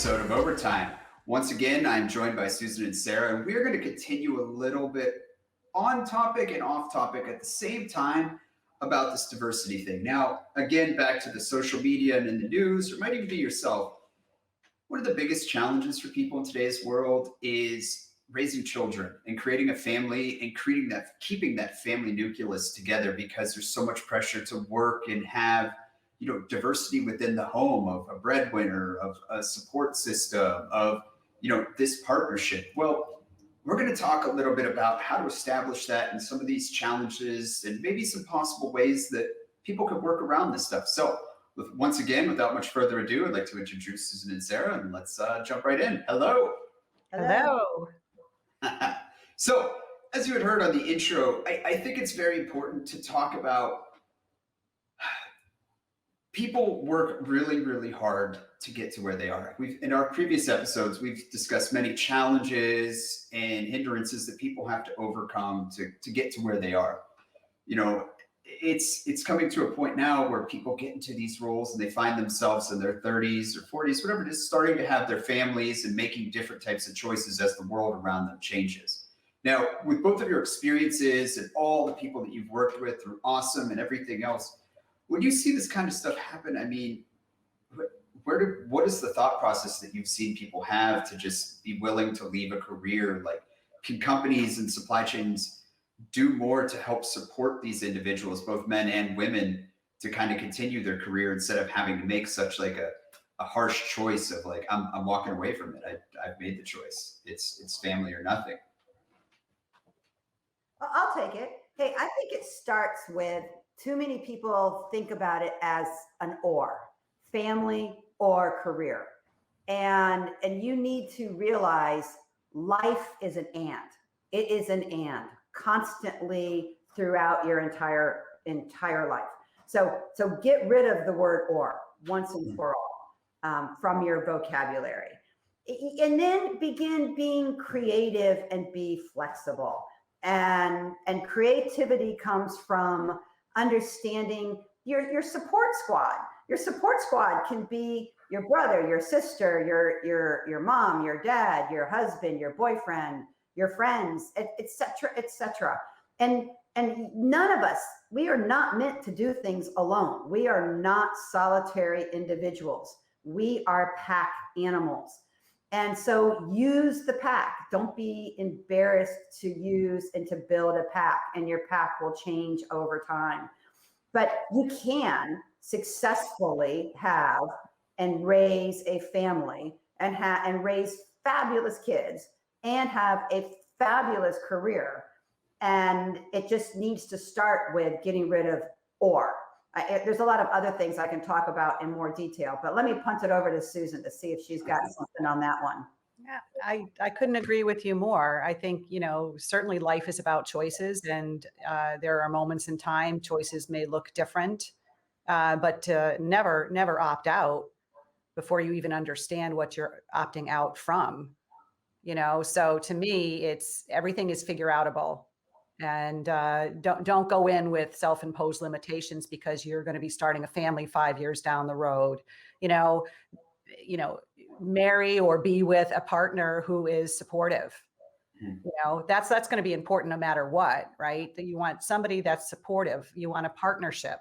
episode of Overtime. Once again, I'm joined by Susan and Sarah, and we're going to continue a little bit on topic and off topic at the same time about this diversity thing. Now, again, back to the social media and in the news, or might even be yourself. One of the biggest challenges for people in today's world is raising children and creating a family and keeping that family nucleus together, because there's so much pressure to work and have diversity within the home, of a breadwinner, of a support system, of this partnership. Well, we're going to talk a little bit about how to establish that and some of these challenges and maybe some possible ways that people could work around this stuff. So once again, without much further ado, I'd like to introduce Susan and Sarah, and let's jump right in. Hello. Hello. So as you had heard on the intro, I think it's very important to talk about people work really, really hard to get to where they are. In our previous episodes, we've discussed many challenges and hindrances that people have to overcome to get to where they are. It's coming to a point now where people get into these roles and they find themselves in their 30s or 40s, whatever it is, starting to have their families and making different types of choices as the world around them changes. Now, with both of your experiences and all the people that you've worked with through Awesome and everything else, when you see this kind of stuff happen, I mean, what is the thought process that you've seen people have to just be willing to leave a career? Like, can companies and supply chains do more to help support these individuals, both men and women, to kind of continue their career instead of having to make such like a harsh choice of like, I'm walking away from it. I've made the choice. It's family or nothing. I'll take it. Hey, I think it starts with too many people think about it as an or, family or career. And you need to realize life is an and. It is an and constantly throughout your entire life. So get rid of the word or once and for all from your vocabulary. And then begin being creative and be flexible. And creativity comes from understanding your support squad. Your support squad can be your brother, your sister, your mom, your dad, your husband, your boyfriend, your friends, et cetera, et cetera. And none of us, we are not meant to do things alone. We are not solitary individuals. We are pack animals. And so use the pack. Don't be embarrassed to use and to build a pack, and your pack will change over time. But you can successfully have and raise a family and raise fabulous kids and have a fabulous career. And it just needs to start with getting rid of or. There's a lot of other things I can talk about in more detail, but let me punt it over to Susan to see if she's got something on that one. Yeah, I couldn't agree with you more. I think, certainly life is about choices, and there are moments in time choices may look different, but to never opt out before you even understand what you're opting out from, So to me, everything is figure outable. And don't go in with self-imposed limitations because you're going to be starting a family 5 years down the road. Marry or be with a partner who is supportive. That's going to be important no matter what, right? That you want somebody that's supportive. You want a partnership,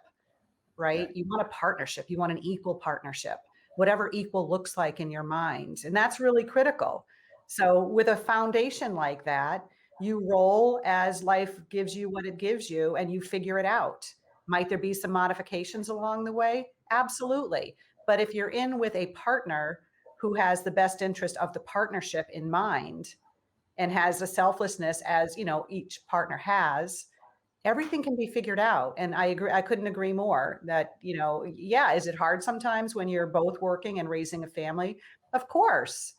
right? You want a partnership. You want an equal partnership, whatever equal looks like in your mind, and that's really critical. So with a foundation like that, you roll as life gives you what it gives you, and you figure it out. Might there be some modifications along the way? Absolutely. But if you're in with a partner who has the best interest of the partnership in mind and has a selflessness as, each partner has, everything can be figured out. And I agree. I couldn't agree more that, is it hard sometimes when you're both working and raising a family? Of course.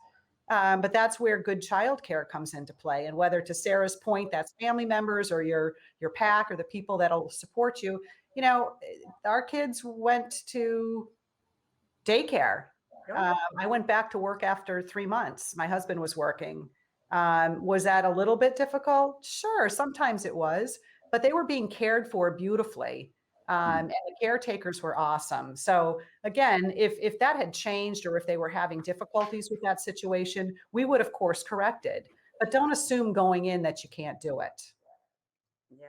But that's where good childcare comes into play. And whether, to Sarah's point, that's family members or your pack or the people that'll support you. Our kids went to daycare. I went back to work after 3 months. My husband was working. Was that a little bit difficult? Sure, sometimes it was, but they were being cared for beautifully. And the caretakers were awesome. So again, if that had changed or if they were having difficulties with that situation, we would of course corrected. But don't assume going in that you can't do it. Yeah.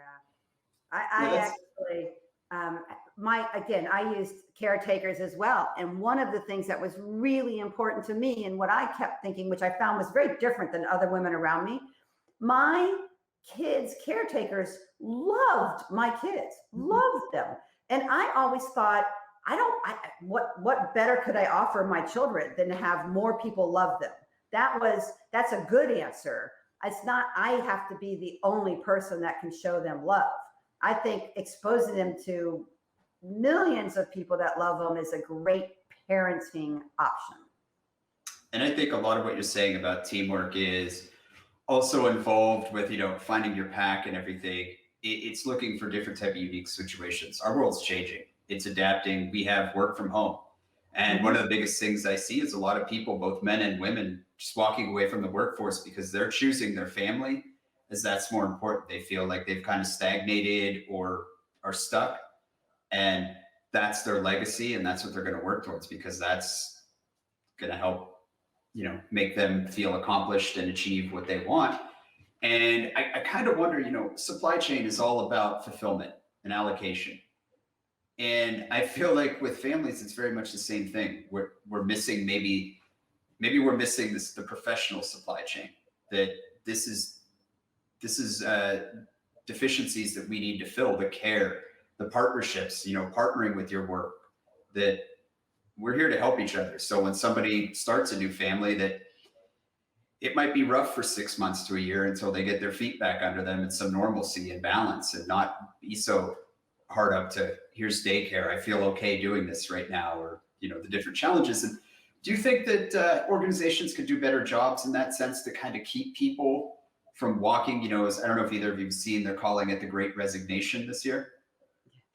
Yeah, I actually, I used caretakers as well. And one of the things that was really important to me and what I kept thinking, which I found was very different than other women around me, my kids' caretakers loved my kids, loved them. And I always thought, what better could I offer my children than to have more people love them? That's a good answer. It's not, I have to be the only person that can show them love. I think exposing them to millions of people that love them is a great parenting option. And I think a lot of what you're saying about teamwork is also involved with, finding your pack and everything. It's looking for different type of unique situations. Our world's changing. It's adapting. We have work from home. And one of the biggest things I see is a lot of people, both men and women, just walking away from the workforce because they're choosing their family as that's more important. They feel like they've kind of stagnated or are stuck. And that's their legacy. And that's what they're going to work towards because that's going to help, make them feel accomplished and achieve what they want. And I kind of wonder, supply chain is all about fulfillment and allocation. And I feel like with families, it's very much the same thing. We're missing maybe we're missing the professional supply chain. That this is deficiencies that we need to fill. The care, the partnerships, partnering with your work. That we're here to help each other. So when somebody starts a new family, that it might be rough for 6 months to a year until they get their feet back under them and some normalcy and balance, and not be so hard up to here's daycare. I feel okay doing this right now, or the different challenges. And do you think that organizations could do better jobs in that sense to kind of keep people from walking? As I don't know if either of you've seen, they're calling it the Great Resignation this year,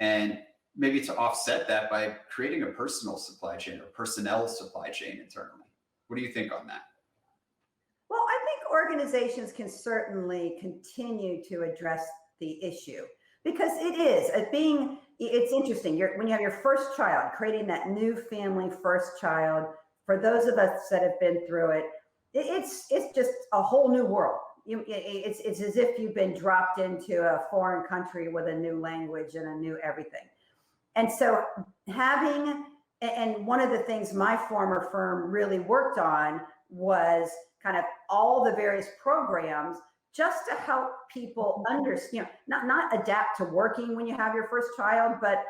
and maybe to offset that by creating a personal supply chain or personnel supply chain internally. What do you think on that? Well, I think organizations can certainly continue to address the issue because it's interesting. When you have your first child, creating that new family first child, for those of us that have been through it, it's just a whole new world. It's as if you've been dropped into a foreign country with a new language and a new everything. And so and one of the things my former firm really worked on was kind of all the various programs just to help people understand, not adapt to working when you have your first child, but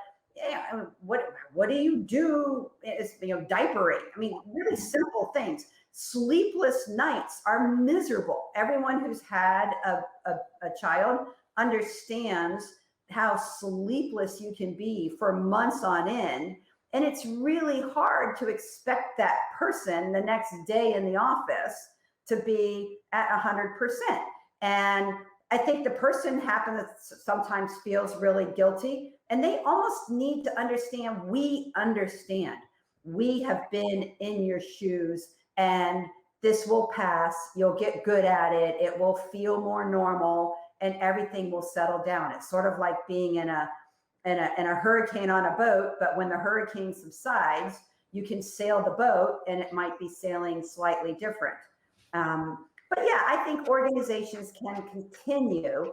what do you do? Is diapering. I mean, really simple things. Sleepless nights are miserable. Everyone who's had a child understands how sleepless you can be for months on end. And it's really hard to expect that person the next day in the office to be at 100%. And I think the person sometimes feels really guilty, and they almost need to understand, we understand. We have been in your shoes, and this will pass. You'll get good at it. It will feel more normal, and everything will settle down. It's sort of like being in a hurricane on a boat, but when the hurricane subsides, you can sail the boat, and it might be sailing slightly different. But yeah, I think organizations can continue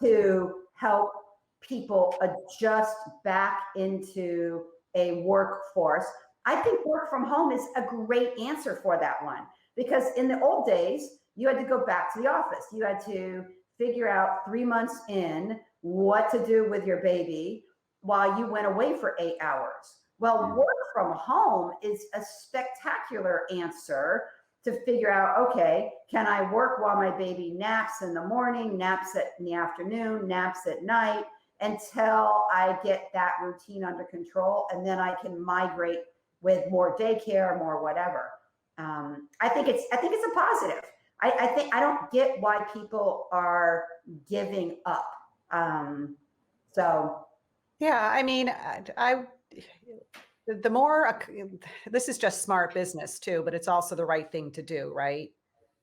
to help people adjust back into a workforce. I think work from home is a great answer for that one, because in the old days, you had to go back to the office. You had to figure out 3 months in what to do with your baby while you went away for 8 hours. Well, work from home is a spectacular answer to figure out, okay, can I work while my baby naps in the morning, naps in the afternoon, naps at night, until I get that routine under control, and then I can migrate with more daycare, more whatever. I think it's a positive. I don't get why people are giving up. Yeah, I mean, the more, this is just smart business too, but it's also the right thing to do, right?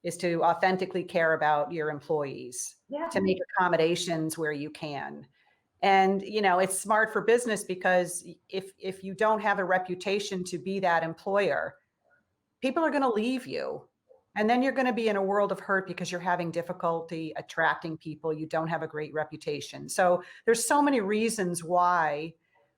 Is to authentically care about your employees, Yeah. to make accommodations where you can. And, it's smart for business because if you don't have a reputation to be that employer, people are going to leave you. And then you're going to be in a world of hurt because you're having difficulty attracting people. You don't have a great reputation. So there's so many reasons why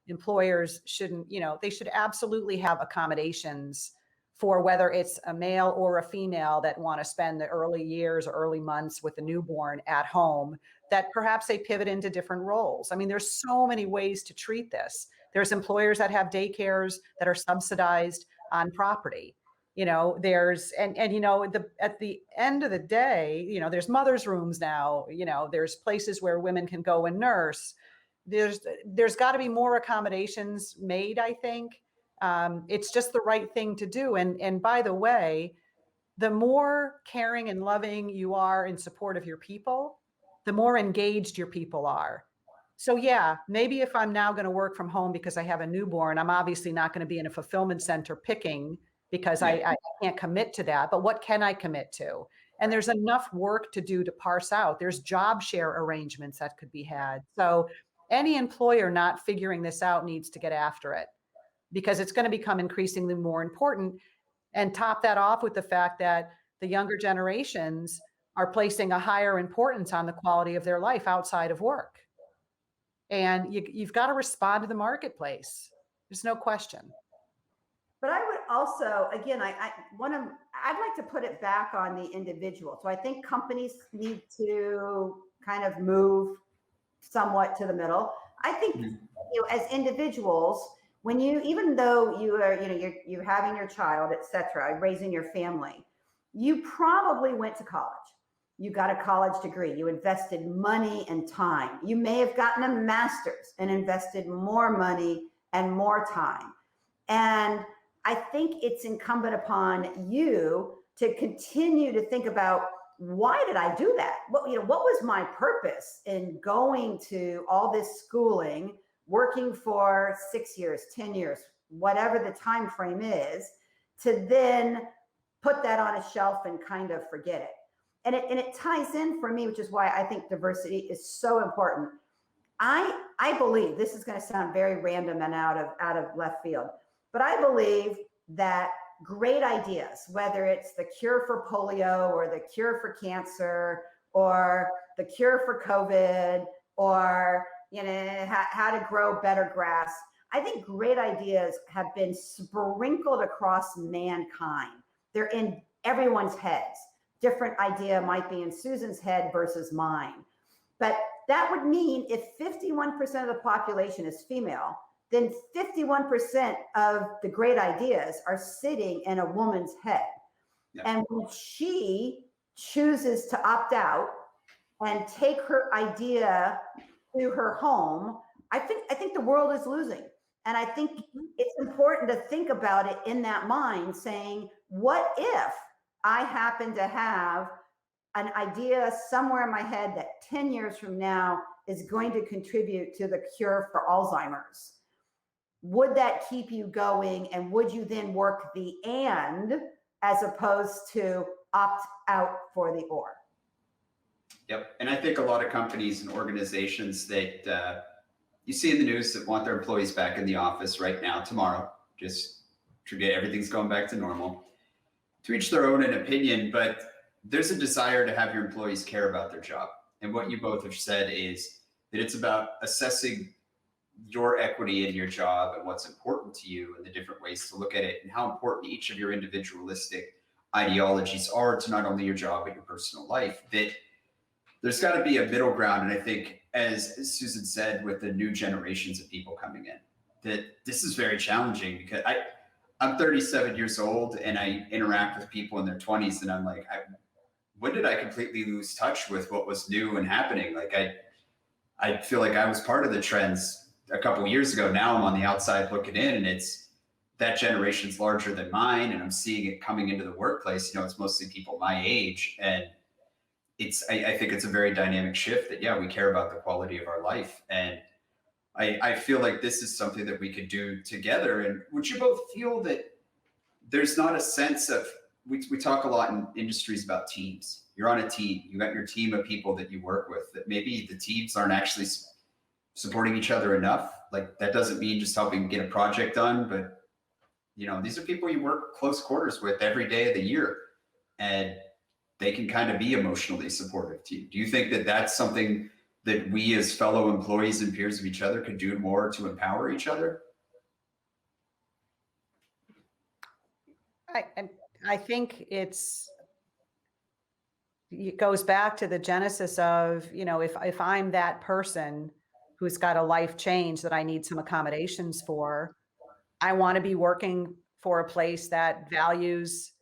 employers shouldn't, they should absolutely have accommodations for whether it's a male or a female that want to spend the early years or early months with a newborn at home, that perhaps they pivot into different roles. I mean, there's so many ways to treat this. There's employers that have daycares that are subsidized on property. There's at the end of the day, there's mothers' rooms now. There's places where women can go and nurse. There's got to be more accommodations made, I think. It's just the right thing to do. And by the way, the more caring and loving you are in support of your people, the more engaged your people are. So yeah, maybe if I'm now going to work from home because I have a newborn, I'm obviously not going to be in a fulfillment center picking because I can't commit to that. But what can I commit to? And there's enough work to do to parse out. There's job share arrangements that could be had. So any employer not figuring this out needs to get after it, because it's going to become increasingly more important. And top that off with the fact that the younger generations are placing a higher importance on the quality of their life outside of work. And you've got to respond to the marketplace. There's no question. But I would also, again, I'd like to put it back on the individual. So I think companies need to kind of move somewhat to the middle. I think, as individuals, even though you are, you're having your child, et cetera, raising your family, you probably went to college. You got a college degree. You invested money and time. You may have gotten a master's and invested more money and more time. And I think it's incumbent upon you to continue to think about, why did I do that? What was my purpose in going to all this schooling, working for 6 years, 10 years, whatever the time frame is, to then put that on a shelf and kind of forget it. And it ties in for me, which is why I think diversity is so important. I believe, this is going to sound very random and out of left field, but I believe that great ideas, whether it's the cure for polio or the cure for cancer or the cure for COVID or how to grow better grass, I think great ideas have been sprinkled across mankind. They're in everyone's heads. Different idea might be in Susan's head versus mine. But that would mean if 51% of the population is female, then 51% of the great ideas are sitting in a woman's head. Yeah. And when she chooses to opt out and take her idea to her home, I think the world is losing. And I think it's important to think about it in that mind, saying, what if I happen to have an idea somewhere in my head that 10 years from now is going to contribute to the cure for Alzheimer's? Would that keep you going? And would you then work the and as opposed to opt out for the or? Yep. And I think a lot of companies and organizations that you see in the news that want their employees back in the office right now, tomorrow, just to get everything's going back to normal. To each their own opinion, but there's a desire to have your employees care about their job. And what you both have said is that it's about assessing your equity in your job and what's important to you and the different ways to look at it and how important each of your individualistic ideologies are to not only your job, but your personal life. That there's got to be a middle ground. And I think, as Susan said, with the new generations of people coming in, that this is very challenging because I'm 37 years old and I interact with people in their 20s and I'm like, when did I completely lose touch with what was new and happening? Like I feel like I was part of the trends a couple of years ago. Now I'm on the outside looking in, and it's that generation's larger than mine, and I'm seeing it coming into the workplace. It's mostly people my age, and I think it's a very dynamic shift that, yeah, we care about the quality of our life. And I feel like this is something that we could do together. And would you both feel that there's not a sense of, we talk a lot in industries about teams. You're on a team, you got your team of people that you work with, that maybe the teams aren't actually supporting each other enough. Like that doesn't mean just helping get a project done, but these are people you work close quarters with every day of the year, and they can kind of be emotionally supportive to you. Do you think that that's something that we as fellow employees and peers of each other could do more to empower each other? I think it goes back to the genesis of, if I'm that person who's got a life change that I need some accommodations for, I want to be working for a place that values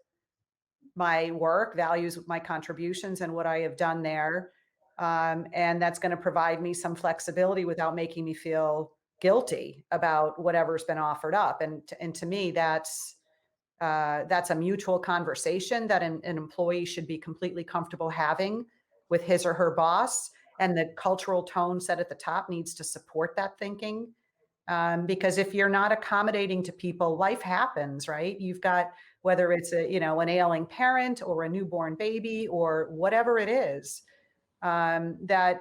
my work, values my contributions and what I have done there. And that's going to provide me some flexibility without making me feel guilty about whatever's been offered up. And to me, that's a mutual conversation that an employee should be completely comfortable having with his or her boss. And the cultural tone set at the top needs to support that thinking. Because if you're not accommodating to people, life happens, right? You've got, whether it's an ailing parent or a newborn baby or whatever it is, that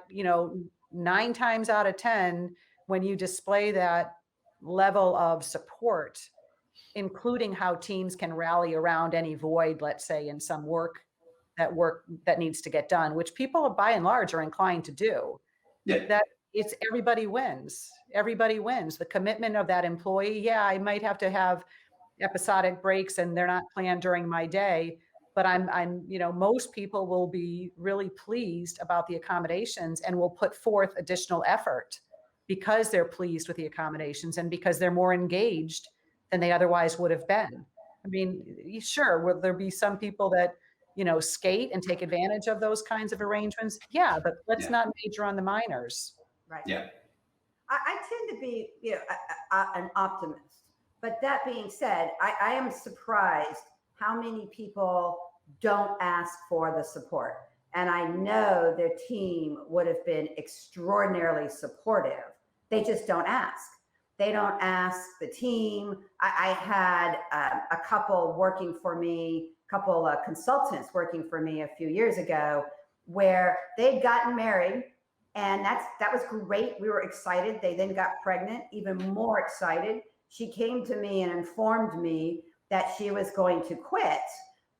9 times out of 10, when you display that level of support, including how teams can rally around any void, let's say, in some work that needs to get done, which people by and large are inclined to do. Yeah. That it's everybody wins. Everybody wins. The commitment of that employee. Yeah, I might have to have episodic breaks and they're not planned during my day, but most people will be really pleased about the accommodations and will put forth additional effort because they're pleased with the accommodations and because they're more engaged than they otherwise would have been. I mean, sure, will there be some people that, skate and take advantage of those kinds of arrangements? Yeah, but let's not major on the minors. Right. Yeah. I tend to be, an optimist. But that being said, I am surprised how many people don't ask for the support. And I know their team would have been extraordinarily supportive. They just don't ask. They don't ask the team. I had a couple working for me, a couple of consultants working for me a few years ago, where they'd gotten married, and that was great. We were excited. They then got pregnant, even more excited. She came to me and informed me that she was going to quit.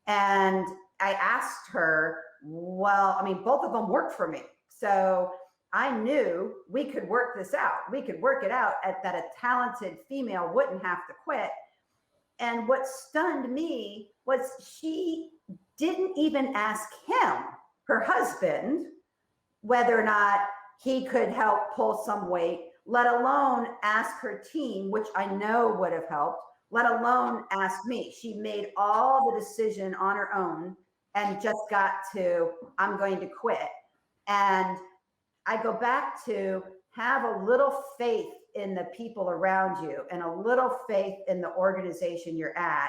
And I asked her, well, I mean, both of them work for me. So I knew we could work this out. We could work it out that a talented female wouldn't have to quit. And what stunned me was she didn't even ask him, her husband, whether or not he could help pull some weight, let alone ask her team, which I know would have helped, let alone ask me. She made all the decision on her own and just got to, I'm going to quit. And I go back to have a little faith in the people around you and a little faith in the organization you're at.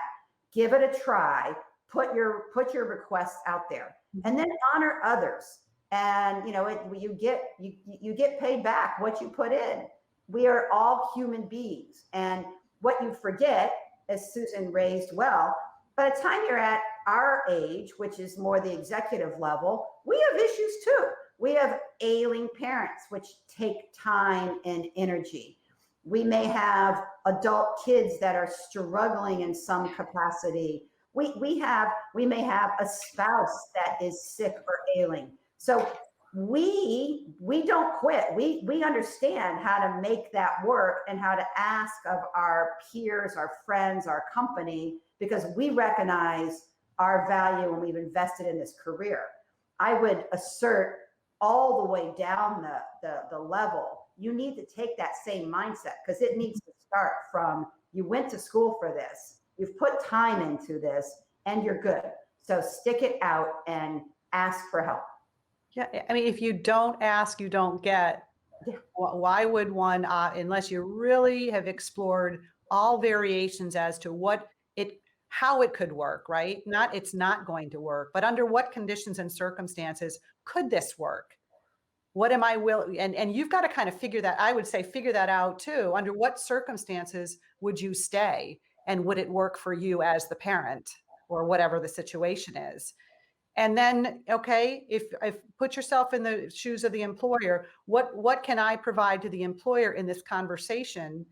Give it a try. Put your requests out there, and then honor others. And you get paid back what you put in. We are all human beings, and what you forget, as Susan raised well, by the time you're at our age, which is more the executive level, we have issues too. We have ailing parents, which take time and energy. We may have adult kids that are struggling in some capacity. We may have a spouse that is sick or ailing. So we don't quit. We understand how to make that work and how to ask of our peers, our friends, our company, because we recognize our value and we've invested in this career. I would assert all the way down the level, you need to take that same mindset, because it needs to start from, you went to school for this, you've put time into this, and you're good. So stick it out and ask for help. Yeah, I mean, if you don't ask, you don't get. Yeah. Why would one, unless you really have explored all variations as to how it could work, right? Not it's not going to work, but under what conditions and circumstances could this work? What am I willing? And you've got to kind of figure that. I would say figure that out too. Under what circumstances would you stay, and would it work for you as the parent, or whatever the situation is? And then, okay, if put yourself in the shoes of the employer, what can I provide to the employer in this conversation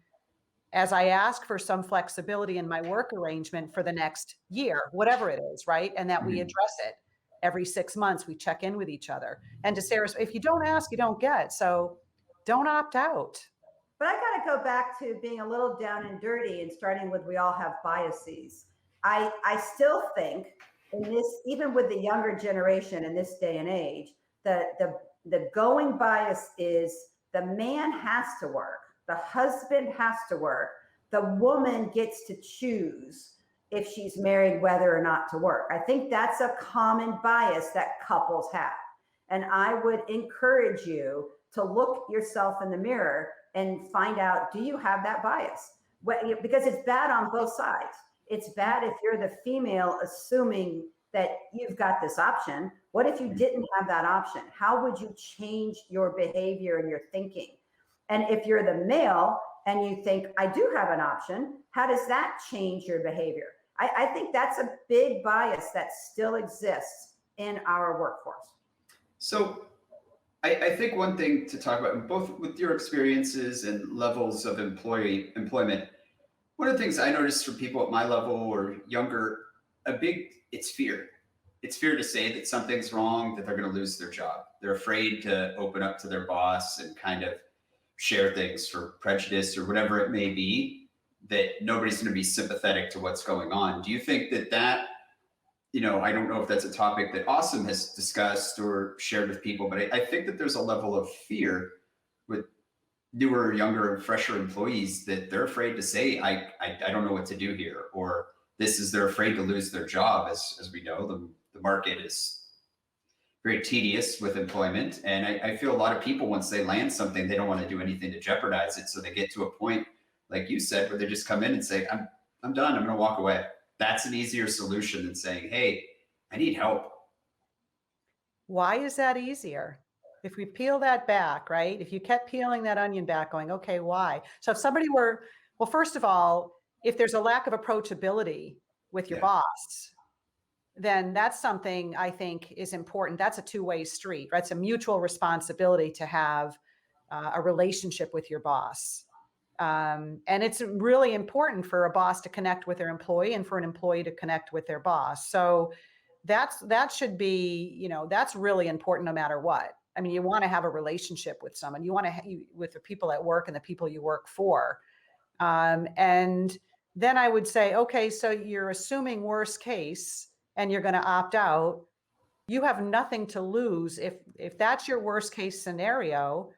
as I ask for some flexibility in my work arrangement for the next year, whatever it is, right? And that we Mhm. address it every 6 months, we check in with each other. And to Sarah's, if you don't ask, you don't get. So don't opt out. But I got to go back to being a little down and dirty and starting with we all have biases. I still think in this, even with the younger generation in this day and age, the going bias is the man has to work, the husband has to work, the woman gets to choose if she's married whether or not to work. I think that's a common bias that couples have. And I would encourage you to look yourself in the mirror and find out, do you have that bias? Because it's bad on both sides. It's bad if you're the female assuming that you've got this option. What if you didn't have that option? How would you change your behavior and your thinking? And if you're the male and you think, I do have an option, how does that change your behavior? I think that's a big bias that still exists in our workforce. So I think one thing to talk about, both with your experiences and levels of employment, one of the things I noticed from people at my level or younger, it's fear. It's fear to say that something's wrong, that they're going to lose their job. They're afraid to open up to their boss and kind of share things for prejudice or whatever it may be, that nobody's going to be sympathetic to what's going on. Do you think that I don't know if that's a topic that Awesome has discussed or shared with people, but I think that there's a level of fear with newer, younger, and fresher employees that they're afraid to say, I don't know what to do here, or they're afraid to lose their job. As we know, the market is very tedious with employment. And I feel a lot of people, once they land something, they don't want to do anything to jeopardize it. So they get to a point, like you said, where they just come in and say, I'm done, I'm going to walk away. That's an easier solution than saying, hey, I need help. Why is that easier? If we peel that back, right? If you kept peeling that onion back going, okay, why? So if somebody were, well, first of all, if there's a lack of approachability with your boss, then that's something I think is important. That's a two-way street, right? It's a mutual responsibility to have a relationship with your boss. And it's really important for a boss to connect with their employee and for an employee to connect with their boss. So that should be, that's really important no matter what. I mean, you want to have a relationship with someone. You want to with the people at work and the people you work for. And then I would say, okay, so you're assuming worst case and you're going to opt out. You have nothing to lose. If that's your worst case scenario,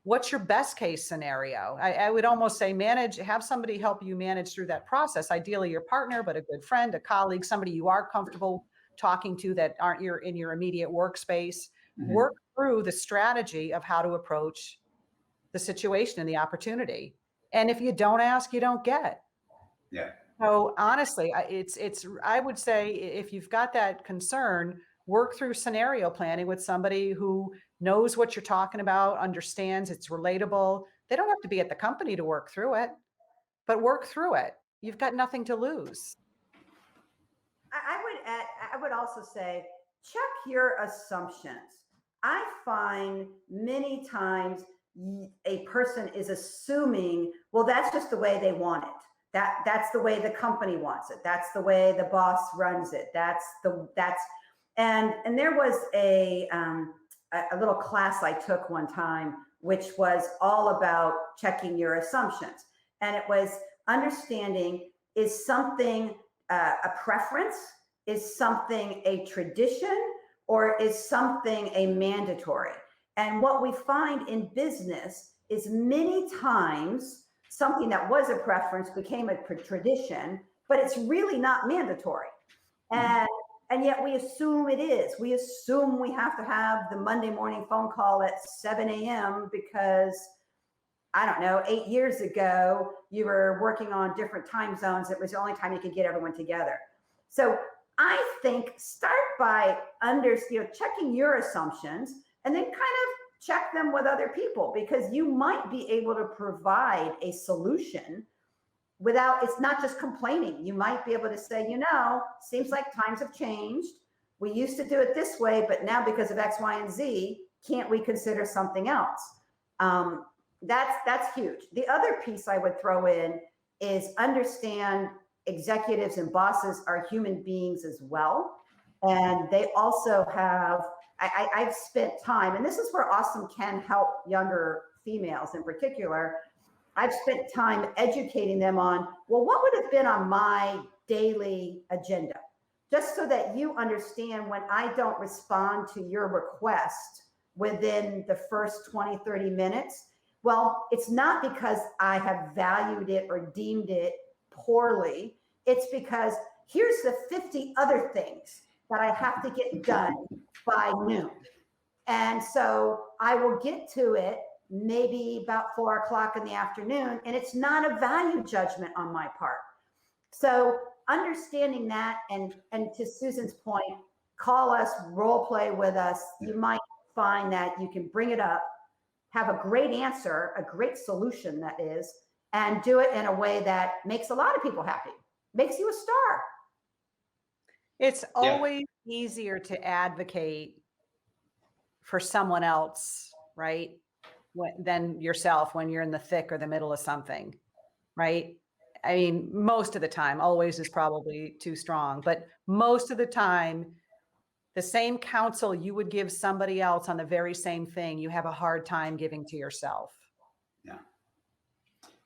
what's your best case scenario? I would almost say have somebody help you manage through that process. Ideally your partner, but a good friend, a colleague, somebody you are comfortable talking to that aren't in your immediate workspace. Mm-hmm. Work through the strategy of how to approach the situation and the opportunity. And if you don't ask, you don't get. Yeah. So honestly, I would say if you've got that concern, work through scenario planning with somebody who knows what you're talking about, understands, it's relatable. They don't have to be at the company to work through it, but work through it. You've got nothing to lose. I would also say, check your assumptions. I find many times a person is assuming, well, that's just the way they want it. That's the way the company wants it. That's the way the boss runs it. And there was a little class I took one time, which was all about checking your assumptions. And it was understanding, is something a preference? Is something a tradition? Or is something a mandatory? And what we find in business is many times something that was a preference became a tradition, but it's really not mandatory. And yet we assume it is. We assume we have to have the Monday morning phone call at 7 a.m. because, I don't know, 8 years ago, you were working on different time zones. It was the only time you could get everyone together. So I think start by checking your assumptions and then kind of check them with other people, because you might be able to provide a solution without, it's not just complaining. You might be able to say, seems like times have changed. We used to do it this way, but now because of X, Y, and Z, can't we consider something else? That's huge. The other piece I would throw in is understand executives and bosses are human beings as well. And they also have, I've spent time, and this is where Awesome can help younger females in particular. I've spent time educating them on, well, what would have been on my daily agenda? Just so that you understand when I don't respond to your request within the first 20, 30 minutes, well, it's not because I have valued it or deemed it poorly. It's because here's the 50 other things that I have to get done by noon. And so I will get to it maybe about 4 o'clock in the afternoon, and it's not a value judgment on my part. So understanding that, and to Susan's point, call us, role play with us. You might find that you can bring it up, have a great answer, a great solution that is, and do it in a way that makes a lot of people happy, makes you a star. It's always easier to advocate for someone else, right? Than yourself when you're in the thick or the middle of something, right? I mean, most of the time, always is probably too strong, but most of the time, the same counsel you would give somebody else on the very same thing, you have a hard time giving to yourself. Yeah.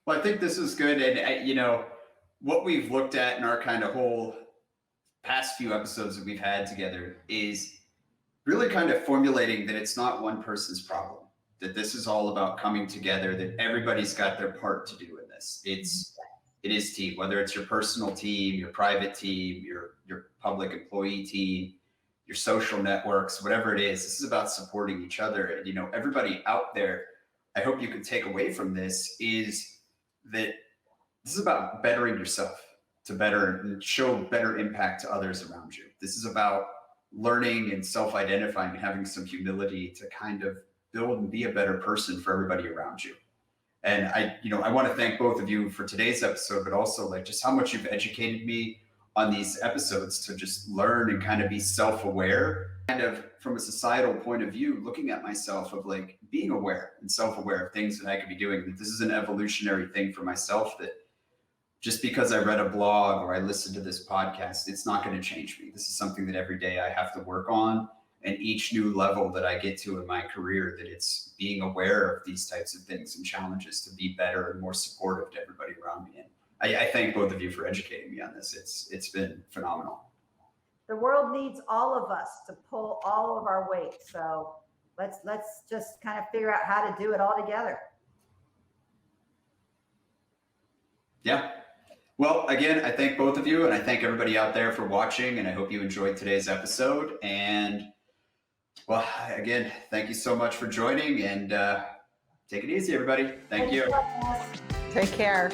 Well, I think this is good. And, you know, what we've looked at in our kind of whole past few episodes that we've had together is really kind of formulating that it's not one person's problem, that this is all about coming together, that everybody's got their part to do in this. It is team, whether it's your personal team, your private team, your public employee team, your social networks, whatever it is. This is about supporting each other. And, you know, everybody out there, I hope you can take away from this is that this is about bettering yourself to better and show better impact to others around you. This is about learning and self-identifying and having some humility to kind of build and be a better person for everybody around you. And I want to thank both of you for today's episode, but also like just how much you've educated me on these episodes to just learn and kind of be self-aware, kind of from a societal point of view, looking at myself of like being aware and self-aware of things that I could be doing. That this is an evolutionary thing for myself, that just because I read a blog or I listened to this podcast, it's not going to change me. This is something that every day I have to work on. And each new level that I get to in my career, that it's being aware of these types of things and challenges to be better and more supportive to everybody around me. And I thank both of you for educating me on this. It's been phenomenal. The world needs all of us to pull all of our weight. So let's just kind of figure out how to do it all together. Yeah. Well, again, I thank both of you, and I thank everybody out there for watching, and I hope you enjoyed today's episode. And well, again, thank you so much for joining, and take it easy, everybody. Thank you. Take care.